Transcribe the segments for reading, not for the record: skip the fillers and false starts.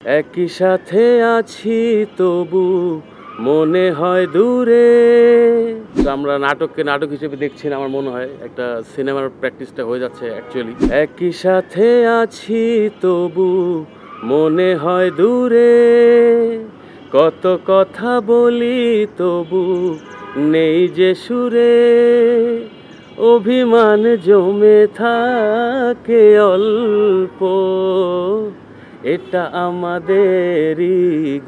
একই সাথে আছি তবু মনে হয় দূরে। তো আমরা নাটককে নাটক হিসেবে দেখছি না, আমার মনে হয় একটা সিনেমার প্র্যাকটিসটা হয়ে যাচ্ছে অ্যাকচুয়ালি। একই সাথে আছি তবু মনে হয় দূরে, কত কথা বলি তবু নেই যে সুরে, অভিমান জমে থাকে অল্প, এটা আমাদেরই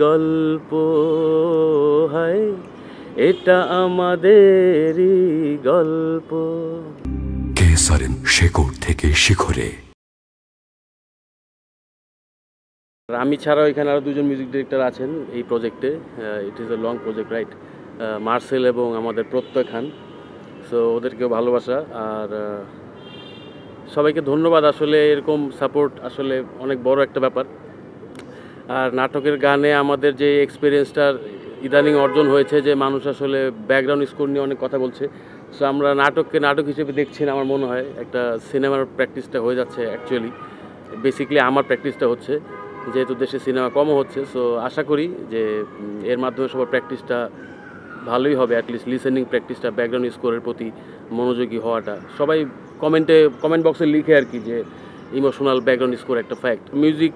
গল্প, হয় এটা আমাদেরই গল্প। কেসারেন শেকড় থেকে শিখরে। আমি ছাড়াও এখানে আরও দুজন মিউজিক ডিরেক্টর আছেন এই প্রজেক্টে। It is a long project, right? Marcel এবং আমাদের প্রত্যয় খান। সো ওদেরকেও ভালোবাসা, আর সবাইকে ধন্যবাদ। আসলে এরকম সাপোর্ট আসলে অনেক বড় একটা ব্যাপার। আর নাটকের গানে আমাদের যে এক্সপিরিয়েন্সটার ইদানিং অর্জন হয়েছে, যে মানুষ আসলে ব্যাকগ্রাউন্ড স্কোর নিয়ে অনেক কথা বলছে। সো আমরা নাটককে নাটক হিসেবে দেখছি না, আমার মনে হয় একটা সিনেমার প্র্যাকটিসটা হয়ে যাচ্ছে অ্যাকচুয়ালি। বেসিক্যালি আমার প্র্যাকটিসটা হচ্ছে, যেহেতু দেশে সিনেমা কমও হচ্ছে। সো আশা করি যে এর মাধ্যমে সবার প্র্যাকটিসটা ভালোই হবে, অ্যাটলিস্ট লিসেনিং প্র্যাকটিসটা, ব্যাকগ্রাউন্ড স্কোরের প্রতি মনোযোগী হওয়াটা। সবাই কমেন্ট বক্সে লিখে আর কি, যে ইমোশনাল ব্যাকগ্রাউন্ড স্কোর একটা ফ্যাক্ট। মিউজিক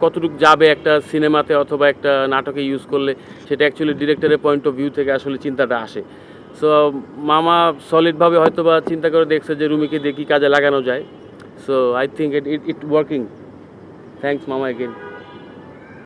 কতটুকু যাবে একটা সিনেমাতে অথবা একটা নাটকে ইউজ করলে, সেটা অ্যাকচুয়ালি ডিরেক্টরের পয়েন্ট অফ ভিউ থেকে আসলে চিন্তাটা আসে। সো মামা সলিডভাবে হয়তো বা চিন্তা করে দেখছে যে রুমিকে দেখি কাজে লাগানো যায়। So I think it working. Thanks মামা এগেন।